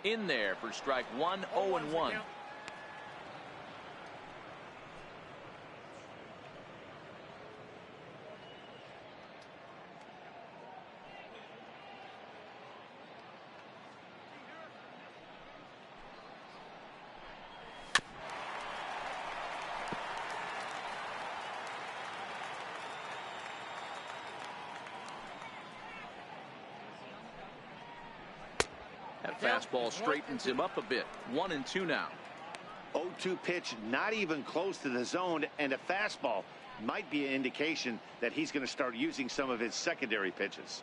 In there for strike one, 0-1. That fastball straightens him up a bit. 1-2 now. 0-2 pitch, not even close to the zone, and a fastball might be an indication that he's going to start using some of his secondary pitches.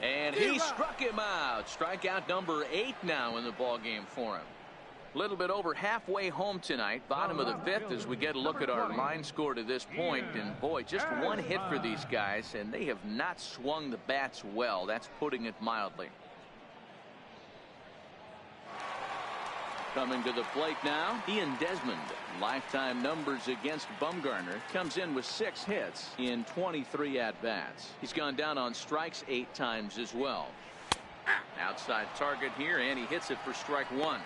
And he struck him out. Strikeout number 8 now in the ballgame for him. A little bit over halfway home tonight, bottom of the 5th, as we get a look at our line score to this point. And boy, just one hit for these guys, and they have not swung the bats well. That's putting it mildly. Coming to the plate now, Ian Desmond. Lifetime numbers against Bumgarner. Comes in with 6 hits in 23 at-bats. He's gone down on strikes 8 times as well. Outside target here, and he hits it for strike 1.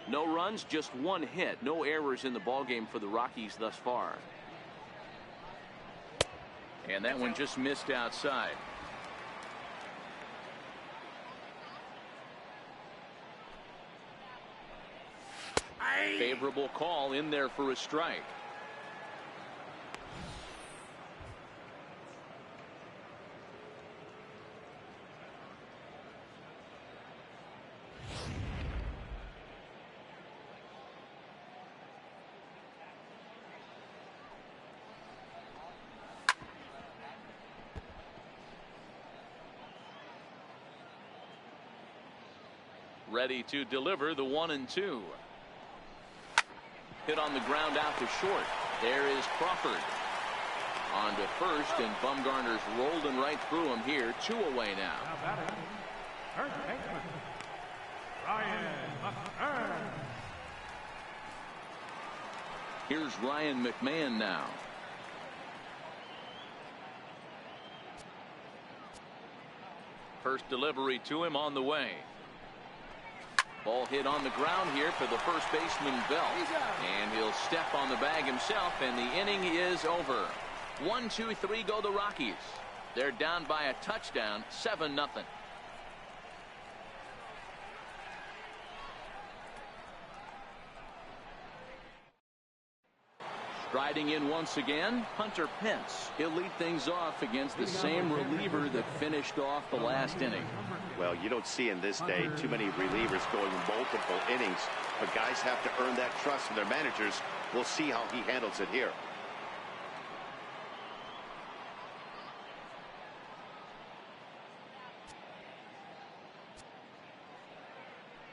No runs, just 1 hit. No errors in the ballgame for the Rockies thus far. And that one just missed outside. Favorable call in there for a strike. Ready to deliver the 1-2. Hit on the ground out to short. There is Crawford. On to first, and Bumgarner's rolling right through him here. 2 away now. Here's Ryan McMahon now. First delivery to him on the way. Ball hit on the ground here for the first baseman, Bell. And he'll step on the bag himself, and the inning is over. 1, 2, 3 go the Rockies. They're down by a touchdown, 7-0. Striding in once again, Hunter Pence. He'll lead things off against the same reliever that finished off the last inning. Well, you don't see in this day too many relievers going multiple innings, but guys have to earn that trust from their managers. We'll see how he handles it here.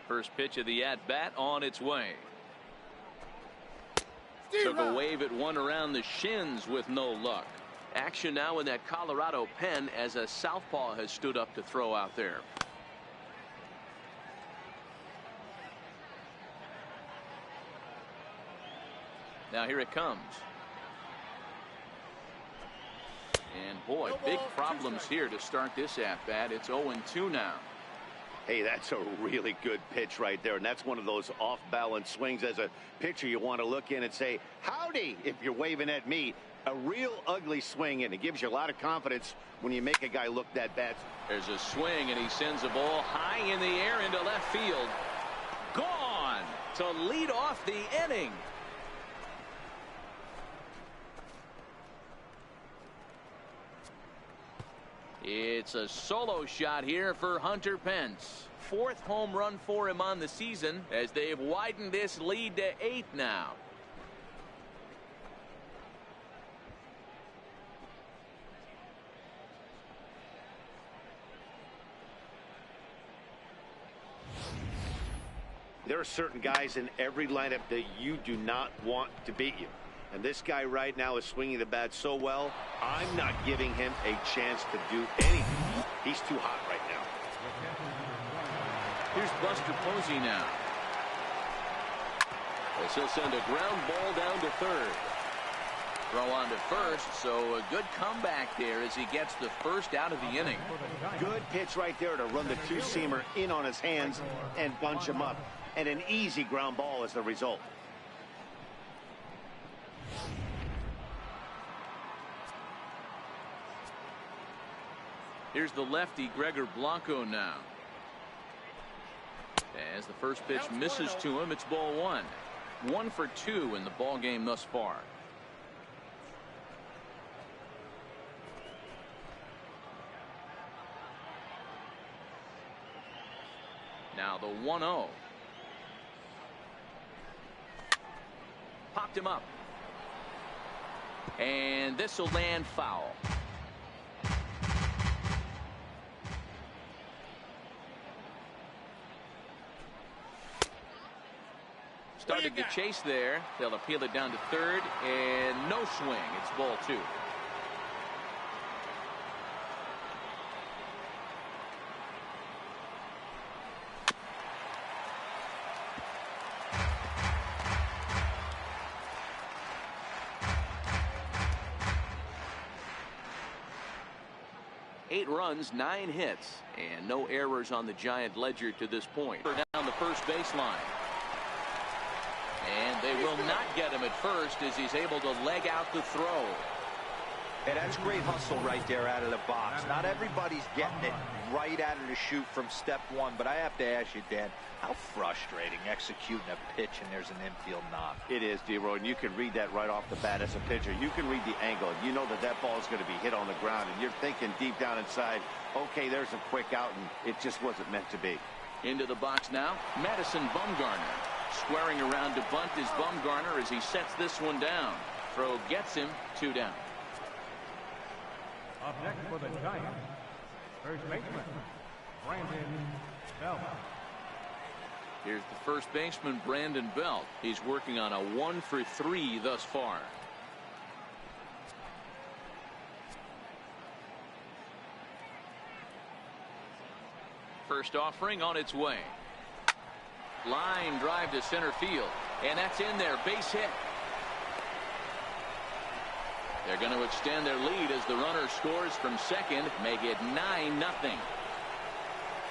First pitch of the at-bat on its way. Took a wave at one around the shins with no luck. Action now in that Colorado pen as a southpaw has stood up to throw out there. Now here it comes. And boy, big problems here to start this at-bat. It's 0-2 now. Hey, that's a really good pitch right there, and that's one of those off-balance swings. As a pitcher, you want to look in and say, howdy, if you're waving at me. A real ugly swing, and it gives you a lot of confidence when you make a guy look that bad. There's a swing, and he sends a ball high in the air into left field. Gone to lead off the inning. It's a solo shot here for Hunter Pence. 4th home run for him on the season as they've widened this lead to 8 now. There are certain guys in every lineup that you do not want to beat you. And this guy right now is swinging the bat so well, I'm not giving him a chance to do anything. He's too hot right now. Here's Buster Posey now. This will send a ground ball down to third. Throw on to first, so a good comeback there as he gets the first out of the inning. Good pitch right there to run the two-seamer in on his hands and bunch him up. And an easy ground ball as the result. Here's the lefty, Gregor Blanco now. As the first pitch misses to him, it's ball one. 1 for 2 in the ball game thus far. Now the 1-0. Popped him up. And this will land foul. Started the chase there. They'll appeal it down to third, and no swing. It's ball 2. Eight runs, 9 hits, and no errors on the Giant ledger to this point. Down the first baseline. And they will not get him at first as he's able to leg out the throw. Hey, that's great hustle right there out of the box. Not everybody's getting it right out of the chute from step one, but I have to ask you, Dan, how frustrating executing a pitch and there's an infield knock. It is, D-Roy, and you can read that right off the bat as a pitcher. You can read the angle. You know that that ball is going to be hit on the ground, and you're thinking deep down inside, okay, there's a quick out, and it just wasn't meant to be. Into the box now, Madison Bumgarner. Squaring around to bunt is Bumgarner as he sets this one down. Throw gets him, 2 down. Up next for the Giants, first baseman, Brandon Belt. Here's the first baseman, Brandon Belt. He's working on a 1 for 3 thus far. First offering on its way. Line drive to center field, and that's in there, base hit. They're going to extend their lead as the runner scores from second, make it 9-0.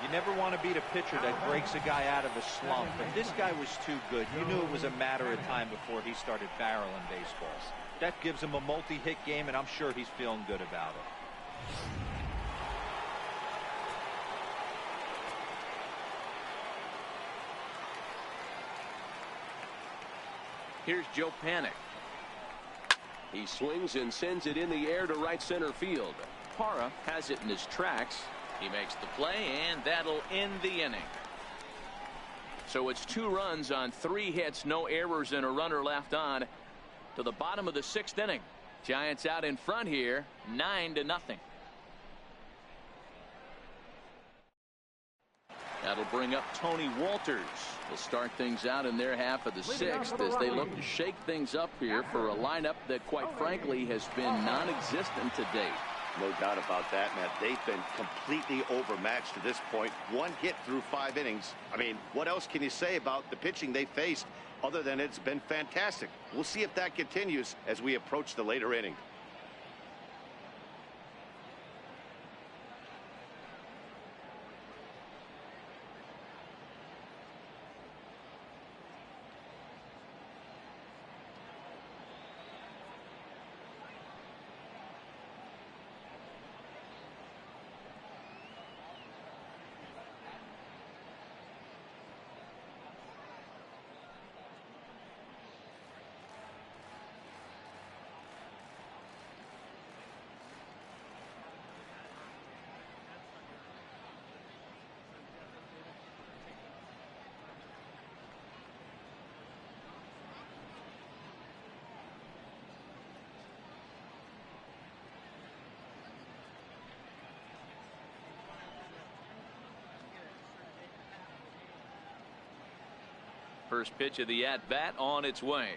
You never want to beat a pitcher that breaks a guy out of a slump, but this guy was too good. You knew it was a matter of time before he started barreling baseballs. That gives him a multi-hit game, and I'm sure he's feeling good about it. Here's Joe Panik. He swings and sends it in the air to right center field. Parra has it in his tracks. He makes the play, and that'll end the inning. So it's 2 runs on 3 hits, no errors, and a runner left on to the bottom of the 6th inning. Giants out in front here, 9-0. That'll bring up Tony Walters. They'll start things out in their half of the 6th as they look to shake things up here for a lineup that, quite frankly, has been non-existent to date. No doubt about that, Matt. They've been completely overmatched to this point. 1 hit through 5 innings. I mean, what else can you say about the pitching they faced other than it's been fantastic? We'll see if that continues as we approach the later inning. First pitch of the at-bat on its way.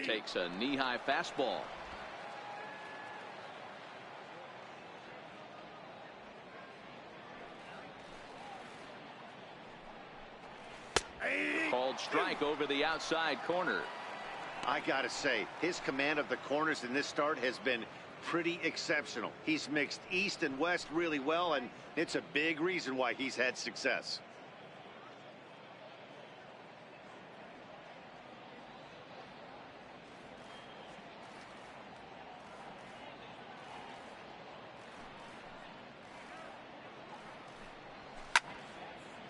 Takes a knee-high fastball. Called strike over the outside corner. I gotta say, his command of the corners in this start has been pretty exceptional. He's mixed east and west really well, and it's a big reason why he's had success.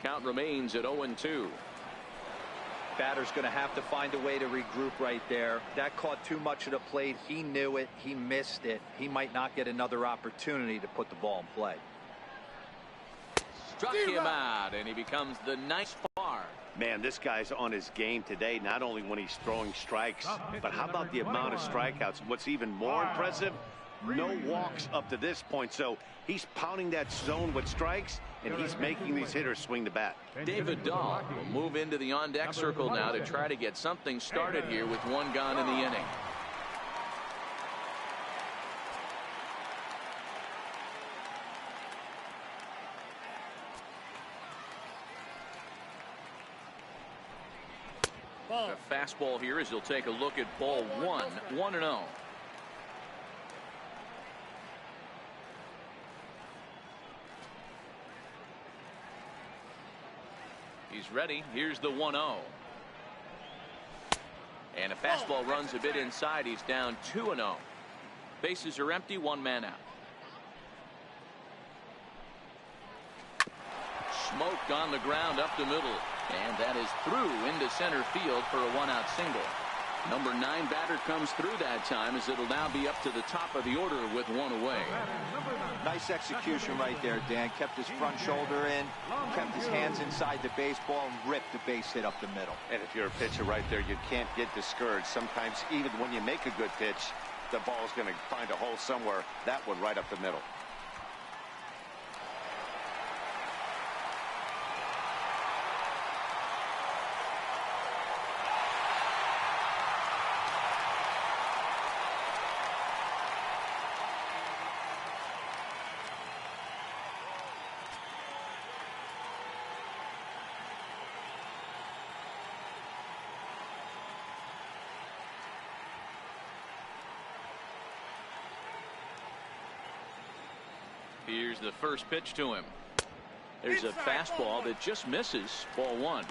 Count remains at 0-2. Batter's going to have to find a way to regroup right there. That caught too much of the plate. He knew it. He missed it. He might not get another opportunity to put the ball in play. Struck him out, and he becomes the nice far. Man, this guy's on his game today, not only when he's throwing strikes, but how about the amount of strikeouts? What's even more impressive, no walks up to this point. So he's pounding that zone with strikes, and he's making these hitters swing the bat. David Dahl will move into the on-deck circle now to try to get something started here with one gone in the inning. A fastball here as he'll take a look at ball one, 1-0. He's ready. Here's the 1-0. And a fastball runs a bit inside. He's down 2-0. Bases are empty, one man out. Smoked on the ground up the middle. And that is through into center field for a one-out single. Number 9 batter comes through that time as it'll now be up to the top of the order with one away. Nice execution right there, Dan. Kept his front shoulder in, kept his hands inside the baseball, and ripped the base hit up the middle. And if you're a pitcher right there, you can't get discouraged. Sometimes even when you make a good pitch, the ball's going to find a hole somewhere. That one right up the middle. Here's the first pitch to him. There's a fastball that just misses. Ball one.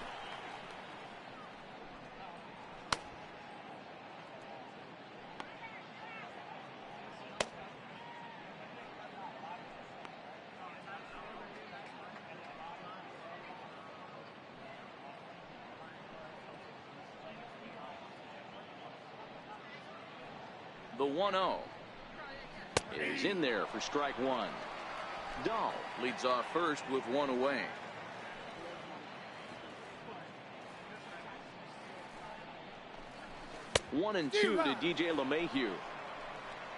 The 1-0 is in there for strike one. Dahl leads off first with one away. One and two to DJ LeMahieu.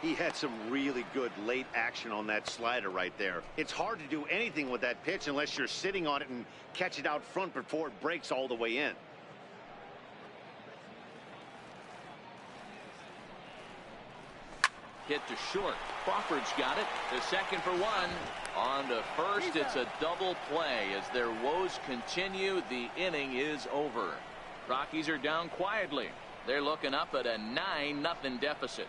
He had some really good late action on that slider right there. It's hard to do anything with that pitch unless you're sitting on it and catch it out front before it breaks all the way in. Hit to short. Crawford's got it. The second for one. On to first. It's a double play as their woes continue. The inning is over. Rockies are down quietly. They're looking up at a 9-0 deficit.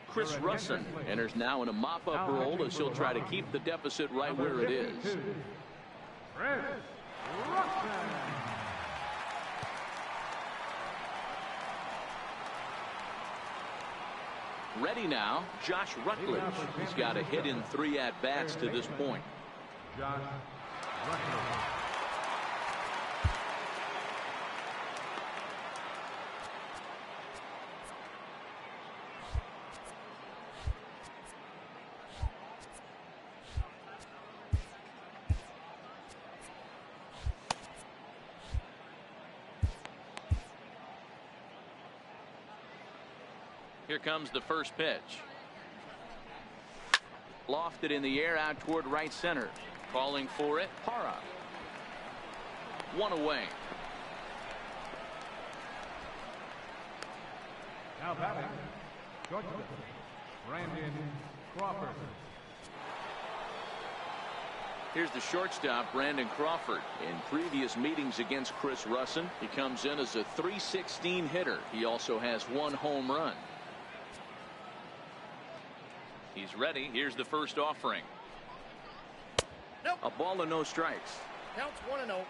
Chris Russin enters now in a mop-up role as he'll try to keep the deficit right where it is. Chris Russin. Ready now, Josh Rutledge. He's got a hit in 3 at-bats to this point. Josh Rutledge. Here comes the first pitch. Lofted in the air out toward right center. Calling for it, Parra. One away. Now batting, shortstop, Brandon Crawford. Here's the shortstop, Brandon Crawford. In previous meetings against Chris Russin, he comes in as a .316 hitter. He also has 1 home run. He's ready. Here's the first offering. Nope. A ball and no strikes. Counts 1-0.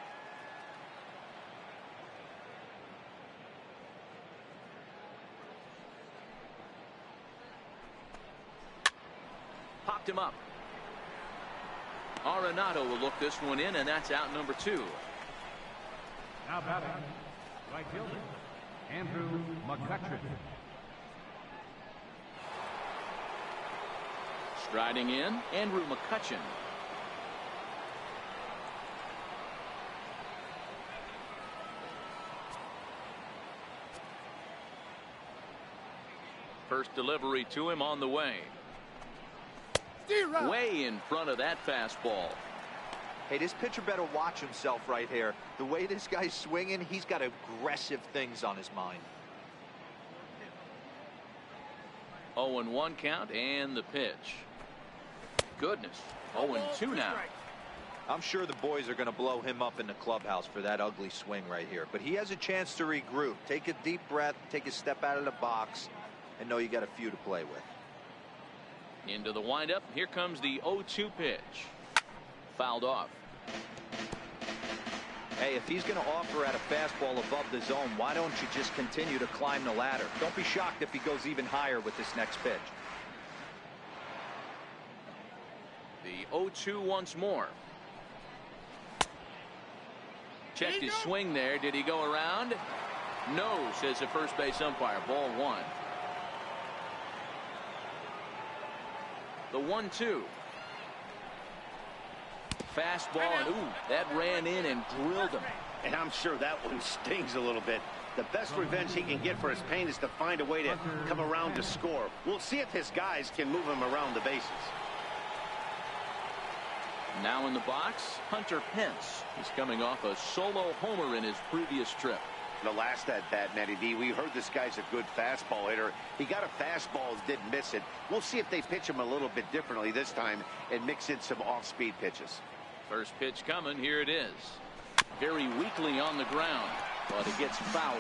Popped him up. Arenado will look this one in, and that's out number 2. Now batting, right fielder, Andrew McCutcheon. Striding in, Andrew McCutcheon. First delivery to him on the way. Way in front of that fastball. Hey, this pitcher better watch himself right here. The way this guy's swinging, he's got aggressive things on his mind. 0-1 count and the pitch. Goodness. 0-2 now. I'm sure the boys are going to blow him up in the clubhouse for that ugly swing right here. But he has a chance to regroup. Take a deep breath, take a step out of the box, and know you got a few to play with. Into the windup. Here comes the 0-2 pitch. Fouled off. Hey, if he's going to offer at a fastball above the zone, why don't you just continue to climb the ladder? Don't be shocked if he goes even higher with this next pitch. The 0-2 once more. Checked his swing there. Did he go around? No, says the first base umpire. Ball 1. The 1-2. Fastball, and ooh, that ran in and drilled him. And I'm sure that one stings a little bit. The best revenge he can get for his pain is to find a way to come around to score. We'll see if his guys can move him around the bases. Now in the box, Hunter Pence. He's coming off a solo homer in his previous trip. The last at-bat, Matty D, we heard this guy's a good fastball hitter. He got a fastball, didn't miss it. We'll see if they pitch him a little bit differently this time and mix in some off-speed pitches. First pitch coming. Here it is. Very weakly on the ground, but it gets fouled.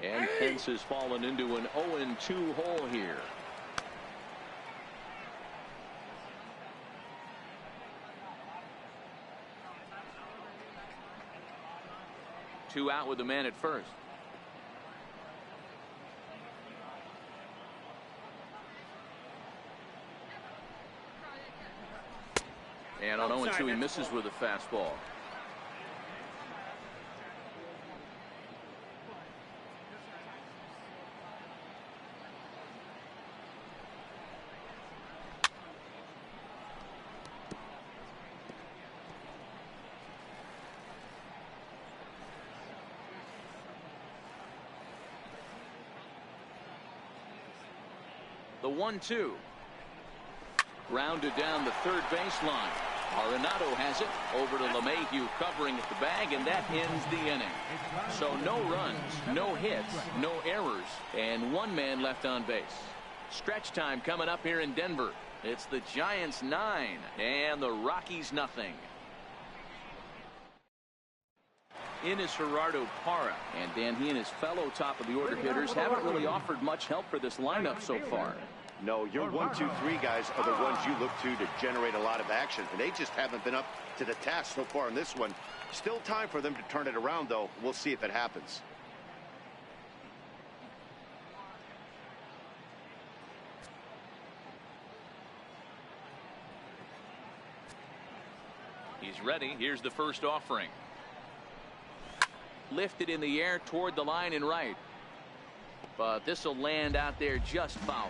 And Pence has fallen into an 0-2 hole here. Two out with the man at first. And on 0-2 he misses with a fastball. The 1-2. Grounded down the third baseline. Arenado has it over to LeMahieu, covering at the bag, and that ends the inning. So no runs, no hits, no errors, and 1 man left on base. Stretch time coming up here in Denver. It's the Giants 9 and the Rockies nothing. In is Gerardo Parra, and Dan, he and his fellow top of the order hitters haven't really offered much help for this lineup so far. No, your 1, 2, 3 guys are the ones you look to generate a lot of action, and they just haven't been up to the task so far in this one. Still time for them to turn it around, though. We'll see if it happens. He's ready. Here's the first offering. Lifted in the air toward the line and right. But this will land out there just foul.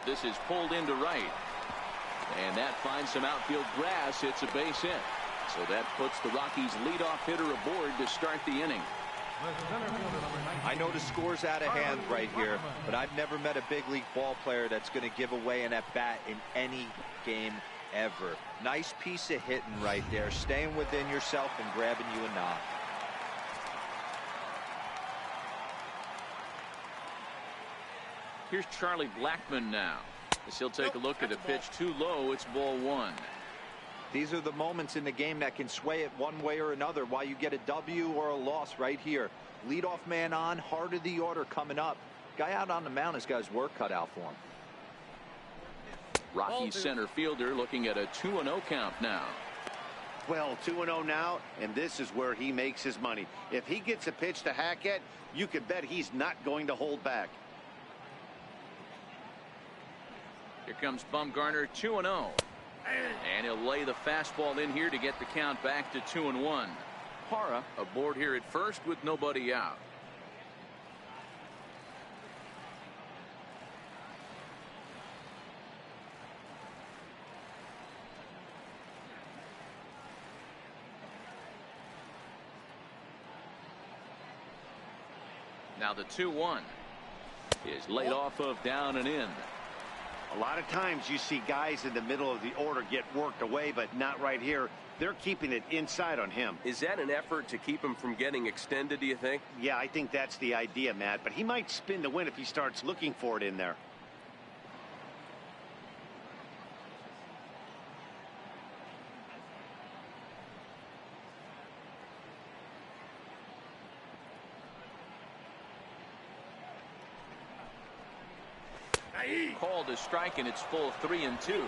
This is pulled into right. And that finds some outfield grass. It's a base hit. So that puts the Rockies' leadoff hitter aboard to start the inning. I know the score's out of hand right here, but I've never met a big league ball player that's going to give away an at-bat in any game ever. Nice piece of hitting right there, staying within yourself and grabbing you a knock. Here's Charlie Blackmon now, as he'll take a look at a pitch too low. It's ball one. These are the moments in the game that can sway it one way or another, why you get a W or a loss right here. Leadoff man on, heart of the order coming up. Guy out on the mound has got his work cut out for him. Rockies center fielder looking at a 2-0 count now. Well, 2-0 now, and this is where he makes his money. If he gets a pitch to hack at, you can bet he's not going to hold back. Here comes Bumgarner, 2-0. And he'll lay the fastball in here to get the count back to 2-1. Hara aboard here at first with nobody out. Now the 2-1 is laid off of down and in. A lot of times you see guys in the middle of the order get worked away, but not right here. They're keeping it inside on him. Is that an effort to keep him from getting extended, do you think? Yeah, I think that's the idea, Matt, but he might spin to win if he starts looking for it in there. Called a strike, and it's full 3-2.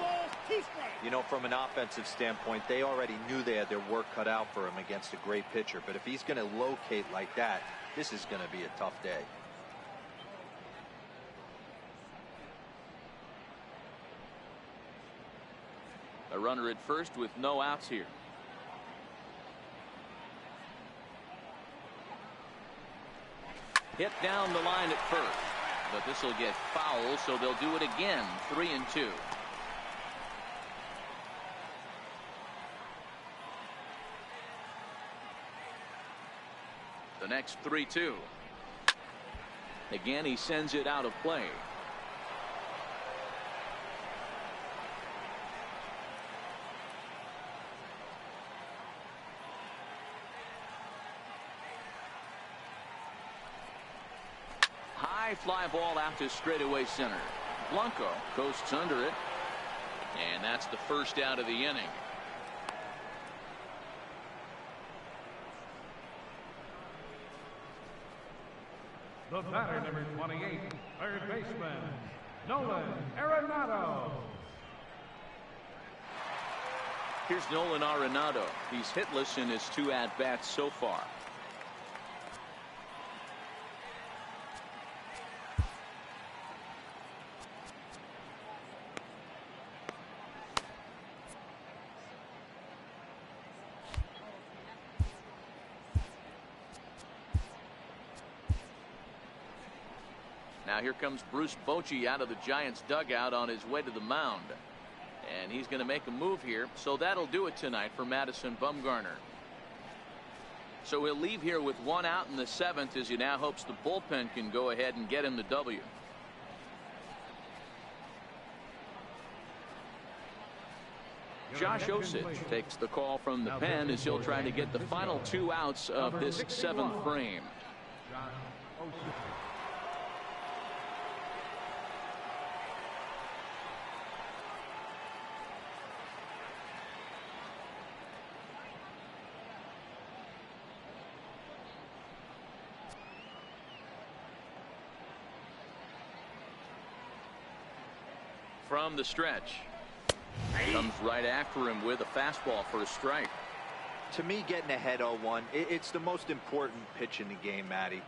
You know, from an offensive standpoint, they already knew they had their work cut out for him against a great pitcher. But if he's going to locate like that, this is going to be a tough day. A runner at first with no outs here. Hit down the line at first. But this will get foul, so they'll do it again. 3-2. The next 3-2. Again, he sends it out of play. High fly ball out to straightaway center. Blanco coasts under it. And that's the first out of the inning. The batter, number 28, third baseman, Nolan Arenado. Here's Nolan Arenado. He's hitless in his 2 at-bats so far. Now here comes Bruce Bochy out of the Giants dugout on his way to the mound. And he's going to make a move here. So that'll do it tonight for Madison Bumgarner. So he'll leave here with 1 out in the 7th as he now hopes the bullpen can go ahead and get him the W. Josh Osich takes the call from the pen as he'll try to get the final 2 outs of this 7th frame. From the stretch. Comes right after him with a fastball for a strike. To me, getting ahead 0-1, it's the most important pitch in the game, Matty.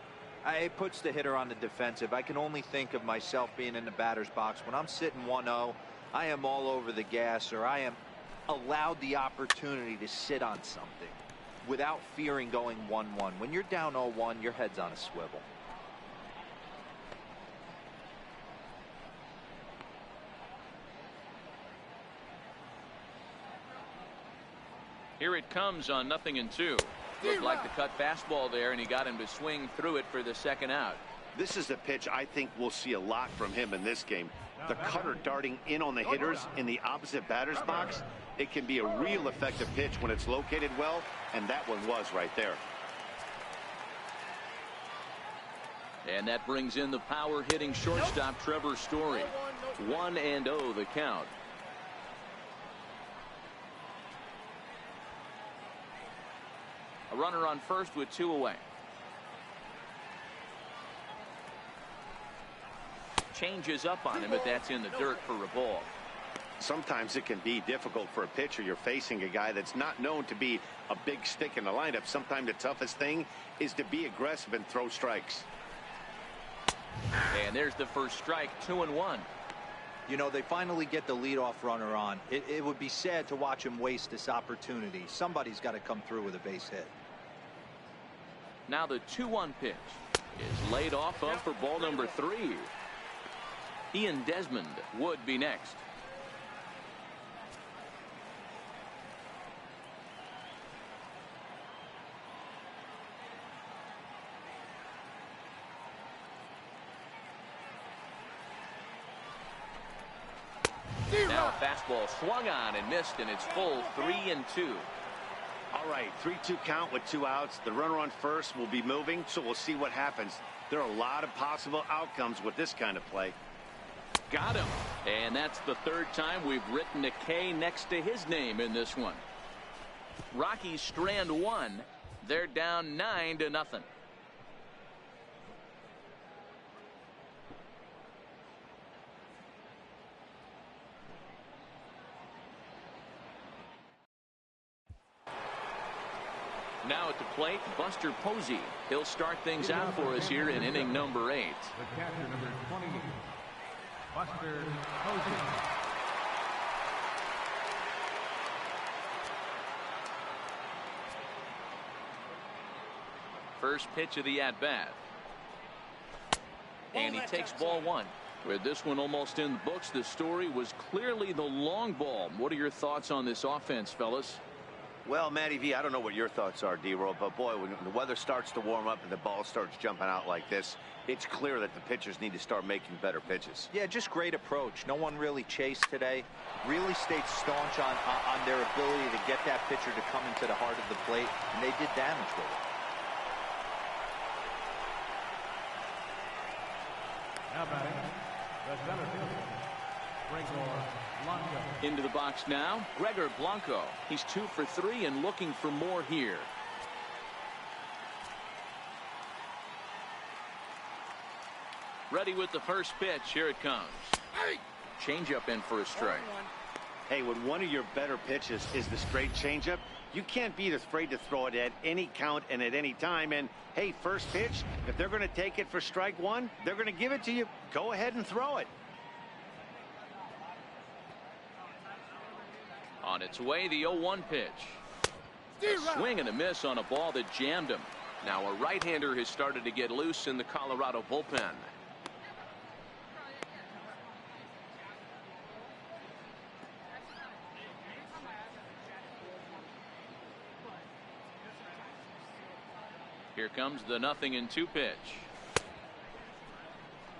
It puts the hitter on the defensive. I can only think of myself being in the batter's box. When I'm sitting 1-0, I am all over the gas, or I am allowed the opportunity to sit on something without fearing going 1-1. When you're down 0-1, your head's on a swivel. Here it comes on 0-2. Looked like the cut fastball there, and he got him to swing through it for the second out. This is a pitch I think we'll see a lot from him in this game. The cutter darting in on the hitters in the opposite batter's box. It can be a real effective pitch when it's located well, and that one was right there. And that brings in the power-hitting shortstop, Trevor Story. 1-0 the count. A runner on first with 2 away. Changes up on him, but that's in the dirt for a ball. Sometimes it can be difficult for a pitcher. You're facing a guy that's not known to be a big stick in the lineup. Sometimes the toughest thing is to be aggressive and throw strikes. And there's the first strike, 2-1. You know, they finally get the leadoff runner on. It would be sad to watch him waste this opportunity. Somebody's got to come through with a base hit. Now the 2-1 pitch is laid off of for ball number 3. Ian Desmond would be next. Now a fastball swung on and missed, and it's full 3-2. All right, 3-2 count with 2 outs. The runner on first will be moving, so we'll see what happens. There are a lot of possible outcomes with this kind of play. Got him. And that's the 3rd time we've written a K next to his name in this one. Rockies strand 1. They're down 9-0. Now at the plate, Buster Posey. He'll start things out for us here in inning number 8. The catcher, number 28, Buster Posey. First pitch of the at-bat. And he takes ball 1. With this one almost in the books, the story was clearly the long ball. What are your thoughts on this offense, fellas? Well, Matty V, I don't know what your thoughts are, D-Roll, but boy, when the weather starts to warm up and the ball starts jumping out like this, it's clear that the pitchers need to start making better pitches. Yeah, just great approach. No one really chased today. Really stayed staunch on their ability to get that pitcher to come into the heart of the plate, and they did damage with it. Now batting, the center fielder, Gregor Blanco. Into the box now, Gregor Blanco. He's 2 for 3 and looking for more here. Ready with the first pitch. Here it comes. Changeup in for a strike. Hey, when one of your better pitches is the straight changeup, you can't be afraid to throw it at any count and at any time. And hey, first pitch, if they're going to take it for strike 1, they're going to give it to you. Go ahead and throw it. On its way, the 0-1 pitch. A swing and a miss on a ball that jammed him. Now a right-hander has started to get loose in the Colorado bullpen. Here comes the 0-2 pitch.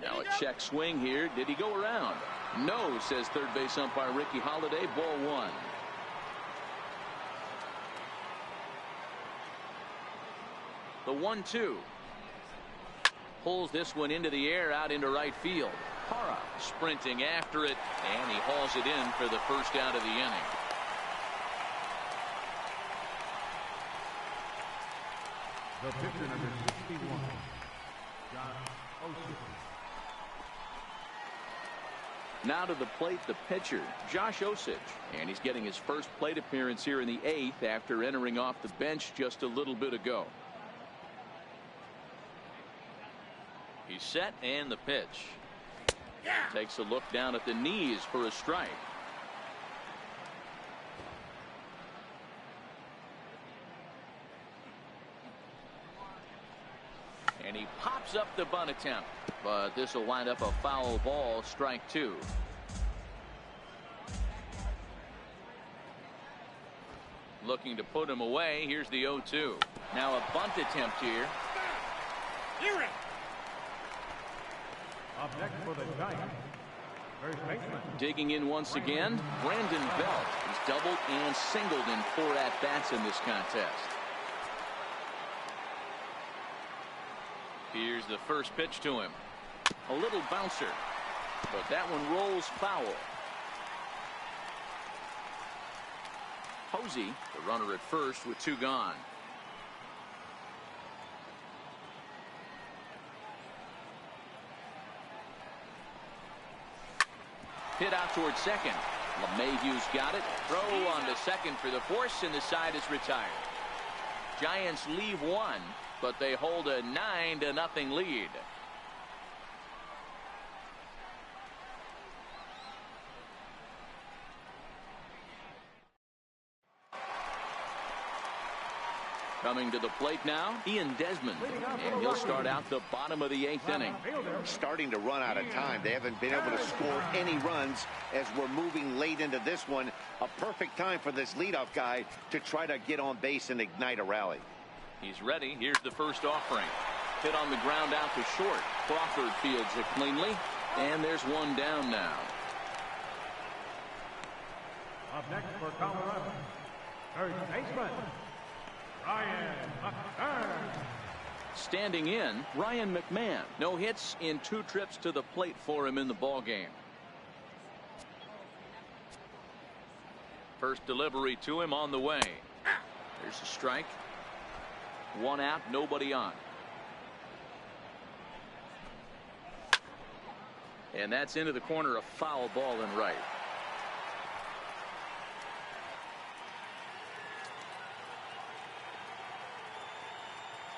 Now a check swing here. Did he go around? No, says third base umpire Ricky Holiday. Ball 1. The 1-2. Pulls this one into the air out into right field. Hara sprinting after it, and he hauls it in for the first out of the inning. The pitcher, number 61, Josh Osich. Now to the plate, the pitcher, Josh Osich. And he's getting his first plate appearance here in the 8th after entering off the bench just a little bit ago. He's set, and the pitch. Takes a look down at the knees for a strike. And he pops up the bunt attempt, but this will wind up a foul ball, strike 2. Looking to put him away. Here's the 0-2. Now a bunt attempt here. Up next for the Giants, first baseman. Digging in once again, Brandon Belt. He's doubled and singled in 4 at-bats in this contest. Here's the first pitch to him. A little bouncer, but that one rolls foul. Posey, the runner at first with 2 gone. Hit out towards second. LeMahieu's got it. Throw on to second for the force, and the side is retired. Giants leave 1, but they hold a 9-0 lead. Coming to the plate now, Ian Desmond, and he'll start out the bottom of the 8th inning. Starting to run out of time. They haven't been able to score any runs as we're moving late into this one. A perfect time for this leadoff guy to try to get on base and ignite a rally. He's ready. Here's the first offering. Hit on the ground out to short. Crawford fields it cleanly, and there's 1 down now. Up next for Colorado, first baseman, Ryan McMahon. Standing in, Ryan McMahon. No hits in 2 trips to the plate for him in the ballgame. First delivery to him on the way. There's a strike. 1 out, nobody on. And that's into the corner, a foul ball in right.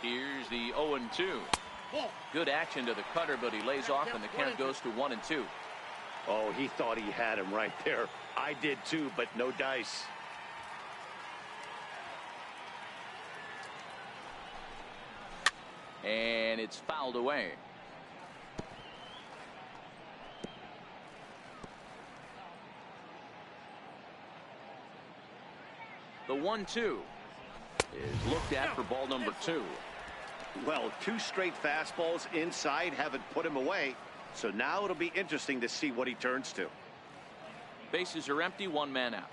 Here's the 0-2. Good action to the cutter, but he lays off, and the count goes to 1-2. Oh, he thought he had him right there. I did too, but no dice. And it's fouled away. The 1-2 is looked at for ball number 2. Well, 2 straight fastballs inside haven't put him away. So now it'll be interesting to see what he turns to. Bases are empty, 1 man out.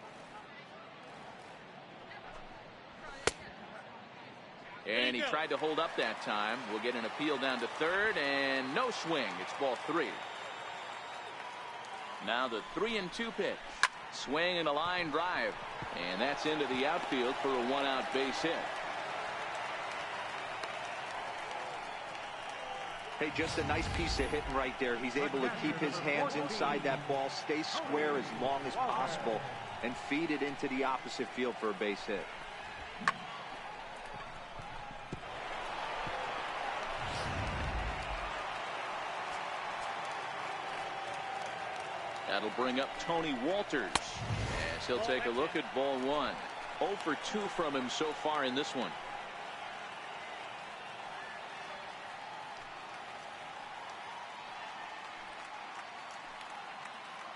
And he tried to hold up that time. We'll get an appeal down to third, and no swing. It's ball 3. Now the 3-2 pitch. Swing and a line drive. And that's into the outfield for a 1-out base hit. Hey, just a nice piece of hitting right there. He's able to keep his hands inside that ball, stay square as long as possible, and feed it into the opposite field for a base hit. That'll bring up Tony Walters as he'll take a look at ball 1. 0 for 2 from him so far in this one.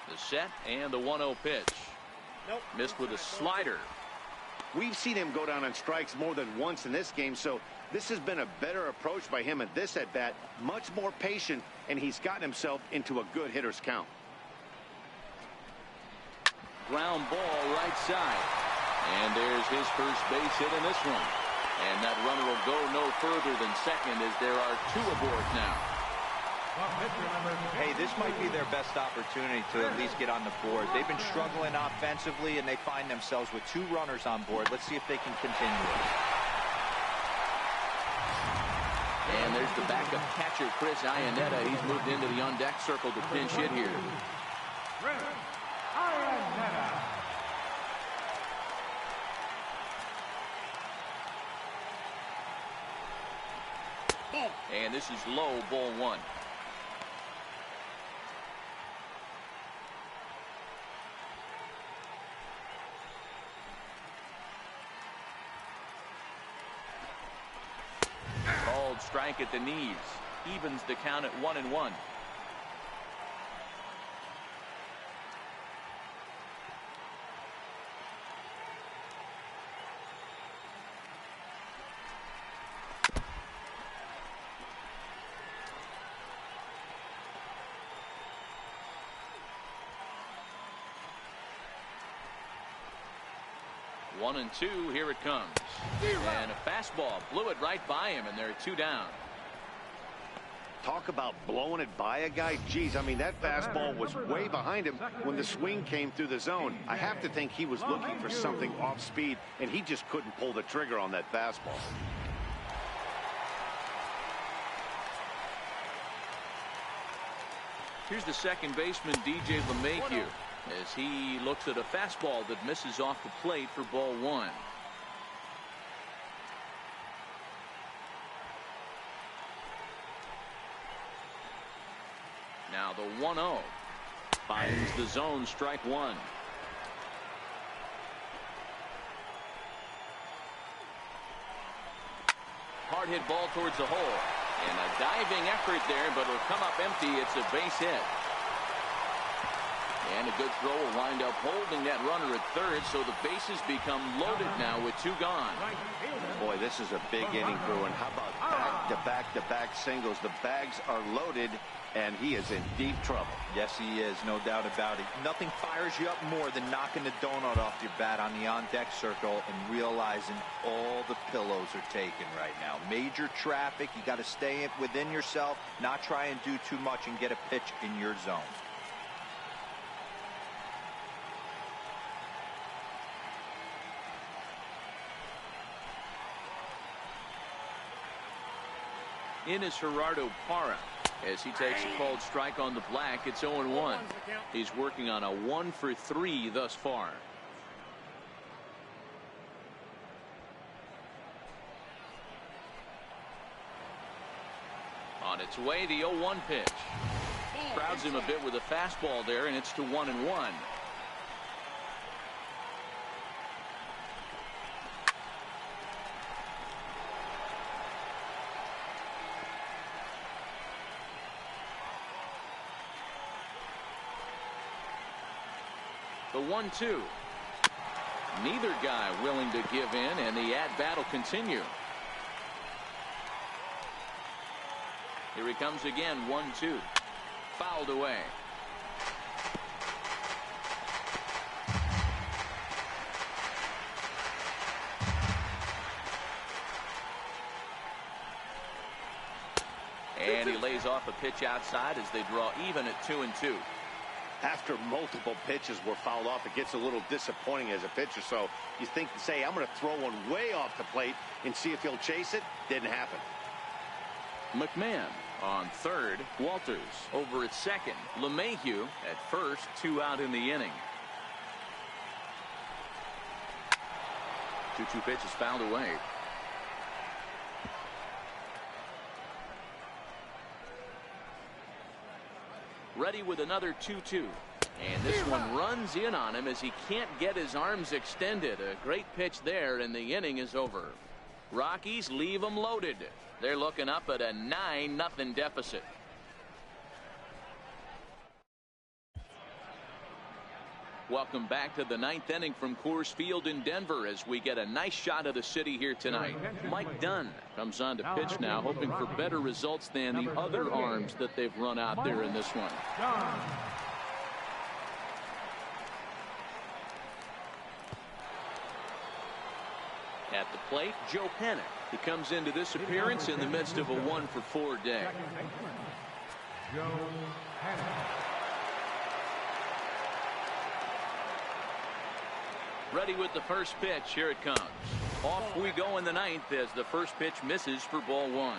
The set and the 1-0 pitch. Missed with a slider. We've seen him go down on strikes more than once in this game, so this has been a better approach by him at this at-bat. Much more patient, and he's gotten himself into a good hitter's count. Ground ball right side. And there's his first base hit in this one. And that runner will go no further than second as there are 2 aboard now. Hey, this might be their best opportunity to at least get on the board. They've been struggling offensively, and they find themselves with 2 runners on board. Let's see if they can continue it. And there's the backup catcher, Chris Iannetta. He's moved into the on-deck circle to pinch hit here. And this is low, ball 1. Called strike at the knees. Evens the count at 1-1. 1-2. Here it comes. And a fastball blew it right by him, and there are 2 down. Talk about blowing it by a guy. Geez, I mean, that fastball was way behind him when the swing came through the zone. I have to think he was looking for something off speed, and he just couldn't pull the trigger on that fastball. Here's the second baseman, DJ LeMahieu, as he looks at a fastball that misses off the plate for ball 1. Now the 1-0 finds the zone, strike 1. Hard hit ball towards the hole. And a diving effort there, but it'll come up empty. It's a base hit. And a good throw will wind up holding that runner at third, so the bases become loaded now with 2 gone. Boy, this is a big inning, Bruin. How about back-to-back-to-back singles? The bags are loaded, and he is in deep trouble. Yes, he is, no doubt about it. Nothing fires you up more than knocking the donut off your bat on the on-deck circle and realizing all the pillows are taken right now. Major traffic. You got to stay within yourself, not try and do too much and get a pitch in your zone. In is Gerardo Parra as he takes a called strike on the black. It's 0-1. He's working on a 1-for-3 thus far. On its way, the 0-1 pitch. Crowds him a bit with a fastball there, and it's to 1-1. The 1-2. Neither guy willing to give in, and the at-bat will continue. Here he comes again, 1-2. Fouled away. And he lays off a pitch outside as they draw even at 2-2. After multiple pitches were fouled off, it gets a little disappointing as a pitcher. So you think, say, I'm going to throw one way off the plate and see if he'll chase it. Didn't happen. McMahon on third. Walters over at second. LeMahieu at first. 2 out in the inning. 2-2 pitch is fouled away. Ready with another 2-2. And this one runs in on him as he can't get his arms extended. A great pitch there, and the inning is over. Rockies leave them loaded. They're looking up at a 9-0 deficit. Welcome back to the 9th inning from Coors Field in Denver as we get a nice shot of the city here tonight. Mike Dunn comes on to pitch now, hoping for better results than the other arms that they've run out there in this one. At the plate, Joe Panic, who comes into this appearance in the midst of a 1-for-4 day. Joe Panic. Ready with the first pitch. Here it comes. Off we go in the 9th as the first pitch misses for ball 1.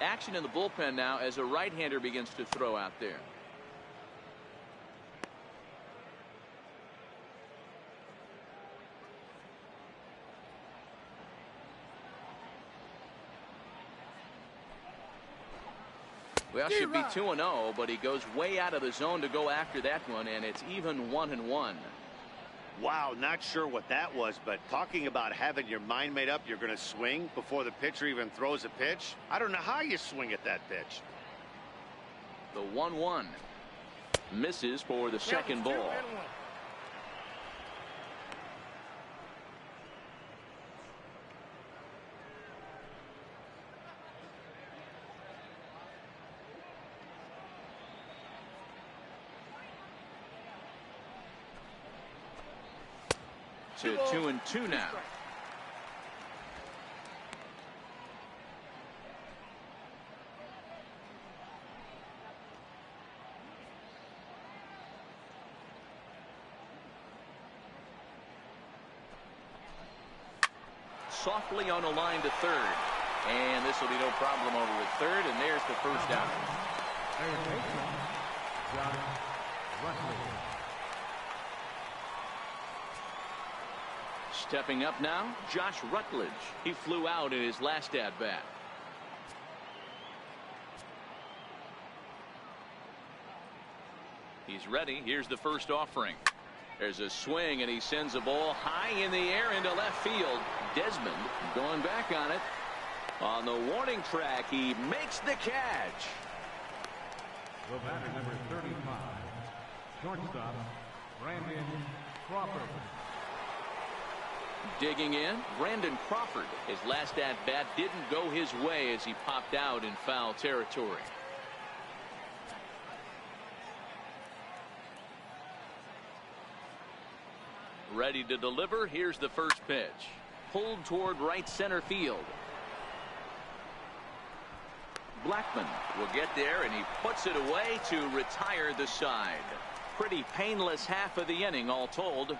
Action in the bullpen now as a right-hander begins to throw out there. Well, should be 2-0, but he goes way out of the zone to go after that one, and it's even 1-1. Wow, not sure what that was, but talking about having your mind made up, you're going to swing before the pitcher even throws a pitch. I don't know how you swing at that pitch. The 1-1 misses for the second ball. to 2-2 now. Softly on a line to third. And this will be no problem over at third, and there's the first out. Stepping up now, Josh Rutledge. He flew out in his last at-bat. He's ready. Here's the first offering. There's a swing, and he sends a ball high in the air into left field. Desmond going back on it. On the warning track, he makes the catch. The batter, number 35, shortstop, Brandon Crawford. Digging in, Brandon Crawford. His last at-bat didn't go his way as he popped out in foul territory. Ready to deliver. Here's the first pitch. Pulled toward right center field. Blackman will get there, and he puts it away to retire the side. Pretty painless half of the inning, all told.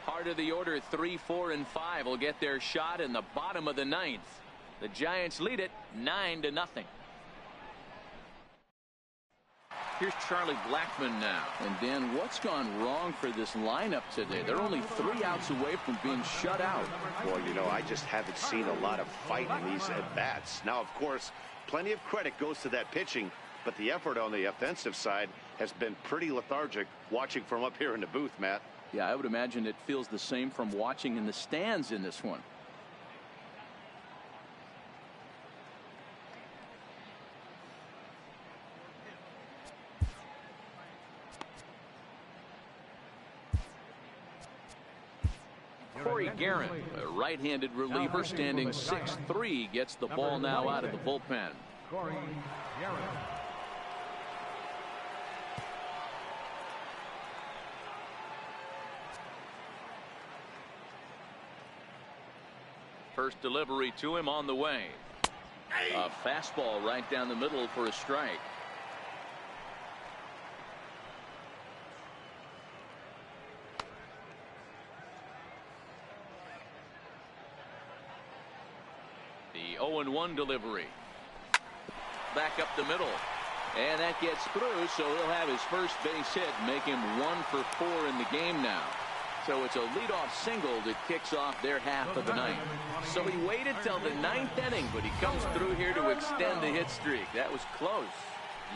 Heart of the order, 3, 4, and 5 will get their shot in the bottom of the ninth. The Giants lead it 9-0. Here's Charlie Blackman now. And Dan, what's gone wrong for this lineup today? They're only 3 outs away from being shut out. Well, you know, I just haven't seen a lot of fight in these at-bats. Now, of course, plenty of credit goes to that pitching, but the effort on the offensive side has been pretty lethargic watching from up here in the booth, Matt. Yeah, I would imagine it feels the same from watching in the stands in this one. Corey Guerin, a right-handed reliever standing 6'3", gets the ball now out of the bullpen. Corey Guerin. First delivery to him on the way. A fastball right down the middle for a strike. The 0-1 delivery. Back up the middle. And that gets through, so he'll have his first base hit, make him 1 for 4 in the game now. So it's a leadoff single that kicks off their half of the ninth. So he waited till the 9th inning, but he comes through here to extend the hit streak. That was close.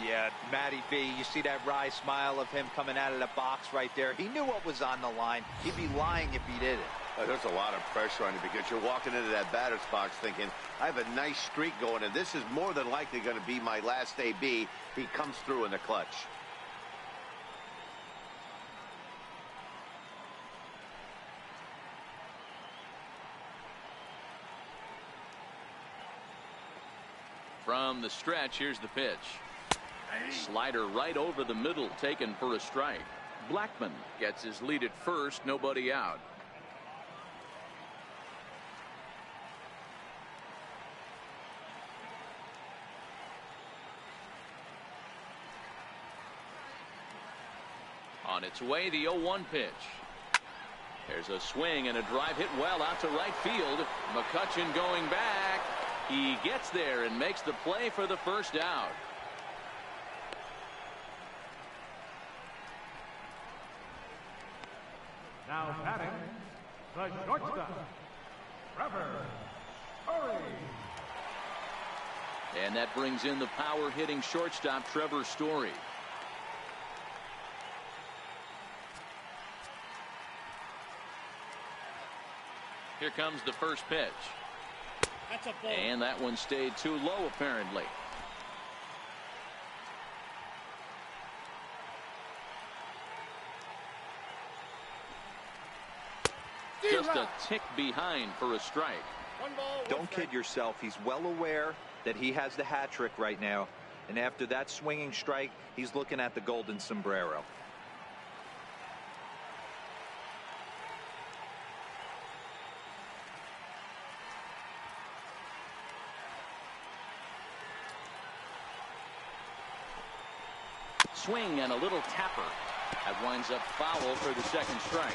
Yeah, Matty B, you see that wry smile of him coming out of the box right there. He knew what was on the line. He'd be lying if he didn't. There's a lot of pressure on you because you're walking into that batter's box thinking, I have a nice streak going, and this is more than likely going to be my last AB. He comes through in the clutch. From the stretch, here's the pitch. Slider right over the middle, taken for a strike. Blackman gets his lead at first, nobody out. On its way, the 0-1 pitch. There's a swing and a drive hit well out to right field. McCutchen going back. He gets there and makes the play for the first out. Now batting, the shortstop, Trevor Story. And that brings in the power-hitting shortstop, Trevor Story. Here comes the first pitch. That's a ball. And that one stayed too low, apparently. Just a tick behind for a strike. Don't kid yourself. He's well aware that he has the hat trick right now. And after that swinging strike, he's looking at the golden sombrero. swing and a little tapper. That winds up foul for the second strike.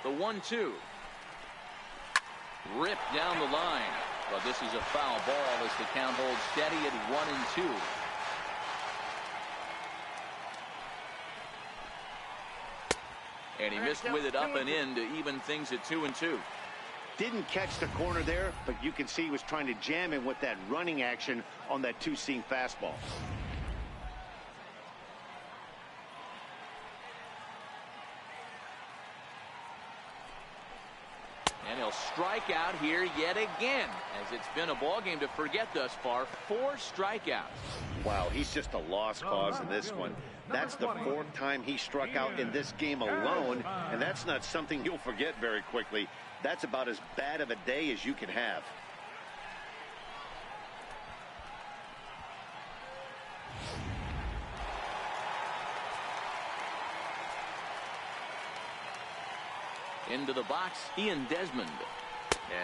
The 1-2. Ripped down the line. But this is a foul ball as the count holds steady at 1-2. And he missed with it up and in to even things at 2-2. Didn't catch the corner there, but you can see he was trying to jam him with that running action on that two-seam fastball. And he'll strike out here yet again, as it's been a ball game to forget thus far. 4 strikeouts. Wow, he's just a lost cause in this one. That's the 4th time he struck out in this game alone, and that's not something you'll forget very quickly. That's about as bad of a day as you can have. Into the box, Ian Desmond.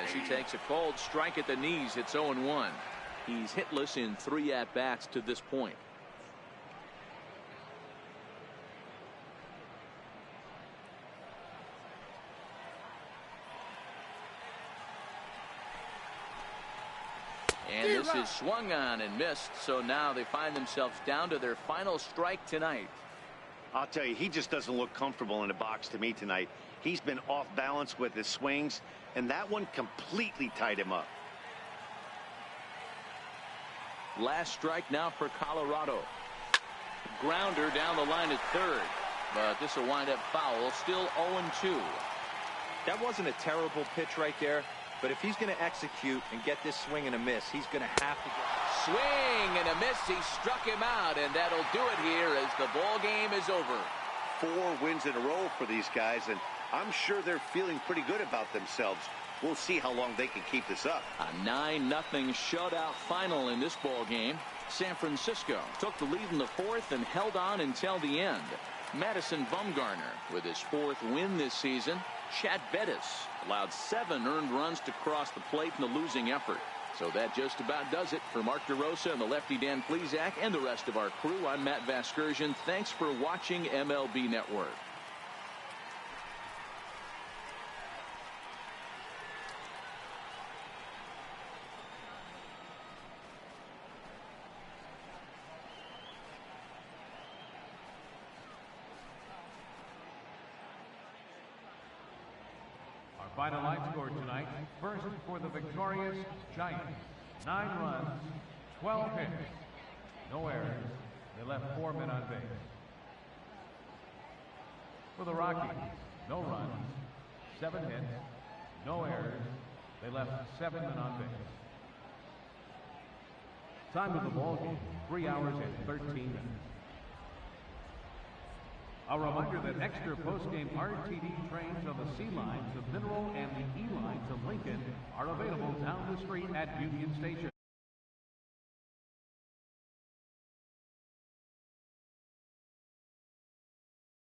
As he takes a cold strike at the knees, it's 0-1. He's hitless in 3 at-bats to this point. And this is swung on and missed, so now they find themselves down to their final strike tonight. I'll tell you, he just doesn't look comfortable in the box to me tonight. He's been off balance with his swings, and that one completely tied him up. Last strike now for Colorado. Grounder down the line at third, but this will wind up foul. Still 0-2. That wasn't a terrible pitch right there, but if he's going to execute and get this swing and a miss, he's going to have to get... Swing and a miss. He struck him out, and that'll do it here as the ball game is over. 4 wins in a row for these guys, and I'm sure they're feeling pretty good about themselves. We'll see how long they can keep this up. A 9-0 shutout final in this ball game. San Francisco took the lead in the 4th and held on until the end. Madison Bumgarner with his 4th win this season. Chad Bettis allowed 7 earned runs to cross the plate in the losing effort. So that just about does it for Mark DeRosa and the lefty Dan Plesac and the rest of our crew. I'm Matt Vasgersian. Thanks for watching MLB Network. Final line score tonight. First for the victorious Giants. 9 runs, 12 hits, no errors. They left 4 men on base. For the Rockies, no runs, 7 hits, no errors. They left 7 men on base. Time of the ball game, 3 hours and 13 minutes. A reminder that extra post-game RTD trains on the C line to Mineral and the E line to Lincoln are available down the street at Union Station.